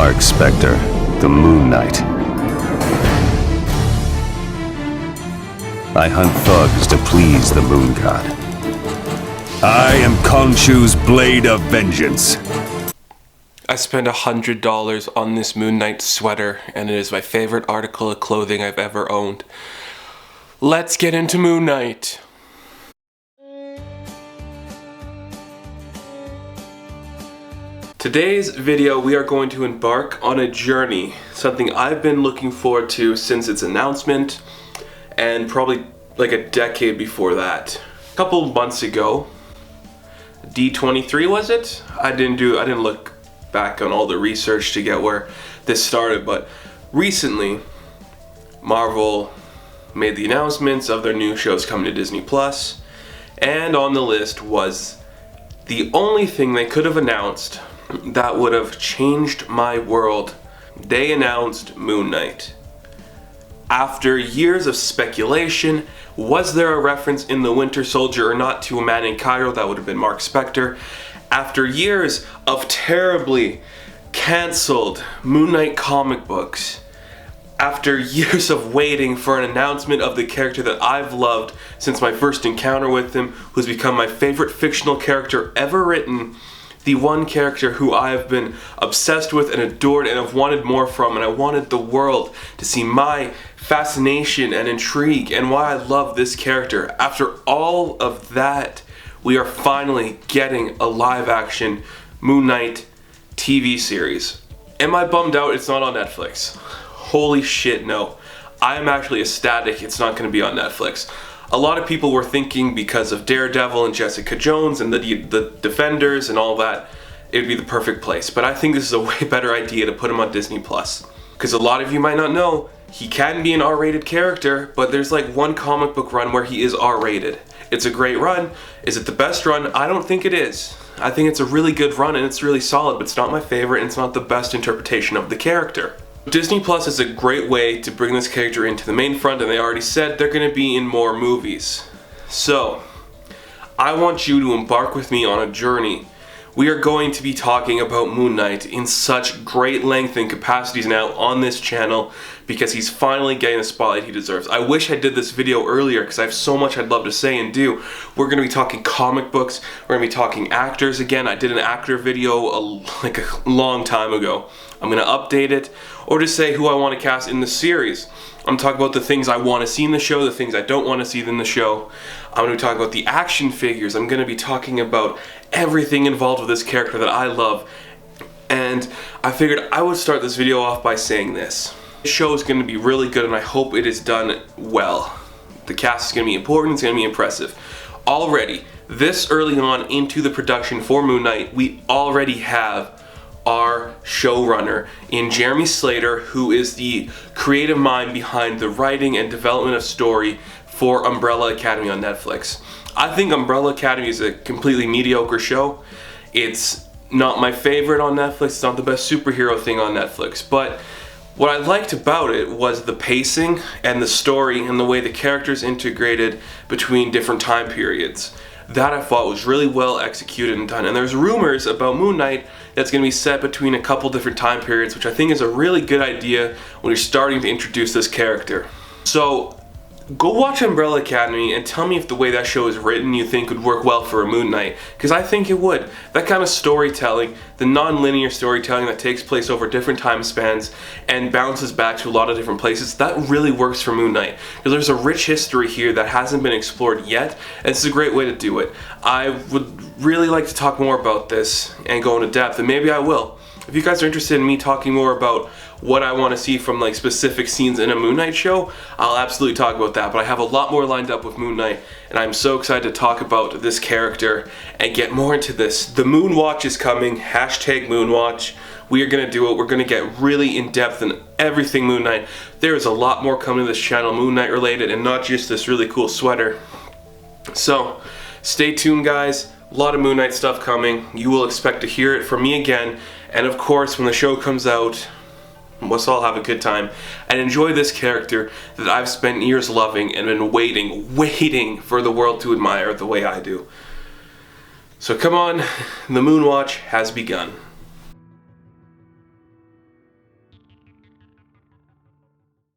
Mark Spector, the Moon Knight. I hunt thugs to please the Moon God. I am Khonshu's blade of vengeance. I spent $100 on this Moon Knight sweater, and it is my favorite article of clothing I've ever owned. Let's get into Moon Knight. Today's video, we are going to embark on a journey, something I've been looking forward to since its announcement, and probably like a decade before that. A couple months ago, D23 was it? I didn't look back on all the research to get where this started, but recently, Marvel made the announcements of their new shows coming to Disney Plus, and on the list was the only thing they could have announced that would have changed my world. They announced Moon Knight. After years of speculation, was there a reference in The Winter Soldier or not to a man in Cairo? That would have been Mark Spector. After years of terribly cancelled Moon Knight comic books, after years of waiting for an announcement of the character that I've loved since my first encounter with him, who's become my favorite fictional character ever written, the one character who I have been obsessed with and adored and have wanted more from, and I wanted the world to see my fascination and intrigue and why I love this character. After all of that, we are finally getting a live-action Moon Knight TV series. Am I bummed out it's not on Netflix? Holy shit, no. I am actually ecstatic it's not going to be on Netflix. A lot of people were thinking because of Daredevil and Jessica Jones and the Defenders and all that, it would be the perfect place. But I think this is a way better idea to put him on Disney Plus. Because a lot of you might not know, he can be an R-rated character, but there's like one comic book run where he is R-rated. It's a great run. Is it the best run? I don't think it is. I think it's a really good run and it's really solid, but it's not my favorite and it's not the best interpretation of the character. Disney Plus is a great way to bring this character into the main front, and they already said they're going to be in more movies. So, I want you to embark with me on a journey. We are going to be talking about Moon Knight in such great length and capacities now on this channel because he's finally getting the spotlight he deserves. I wish I did this video earlier because I have so much I'd love to say and do. We're going to be talking comic books, we're going to be talking actors again. I did an actor video like a long time ago. I'm going to update it or just say who I want to cast in the series. I'm talking about the things I want to see in the show, the things I don't want to see in the show. I'm going to be talking about the action figures. I'm going to be talking about everything involved with this character that I love. And I figured I would start this video off by saying this. This show is going to be really good and I hope it is done well. The cast is going to be important, it's going to be impressive. Already, this early on into the production for Moon Knight, we already have our showrunner in Jeremy Slater, who is the creative mind behind the writing and development of story for Umbrella Academy on Netflix. I think Umbrella Academy is a completely mediocre show. It's not my favorite on Netflix, it's not the best superhero thing on Netflix, but what I liked about it was the pacing and the story and the way the characters integrated between different time periods. That I thought was really well executed and done. And there's rumors about Moon Knight that's going to be set between a couple different time periods, which I think is a really good idea when you're starting to introduce this character. So, go watch Umbrella Academy and tell me if the way that show is written you think would work well for a Moon Knight, because I think it would. That kind of storytelling, the non-linear storytelling that takes place over different time spans and bounces back to a lot of different places, that really works for Moon Knight. Because there's a rich history here that hasn't been explored yet, and it's a great way to do it. I would really like to talk more about this and go into depth, and maybe I will. If you guys are interested in me talking more about what I want to see from like specific scenes in a Moon Knight show, I'll absolutely talk about that, but I have a lot more lined up with Moon Knight, and I'm so excited to talk about this character and get more into this. The Moon Watch is coming, hashtag Moon Watch. We are going to do it. We're going to get really in depth in everything Moon Knight. There is a lot more coming to this channel Moon Knight related, and not just this really cool sweater. So, stay tuned guys. A lot of Moon Knight stuff coming. You will expect to hear it from me again. And of course, when the show comes out, let's all have a good time and enjoy this character that I've spent years loving and been waiting for the world to admire the way I do. So come on, the Moon Watch has begun.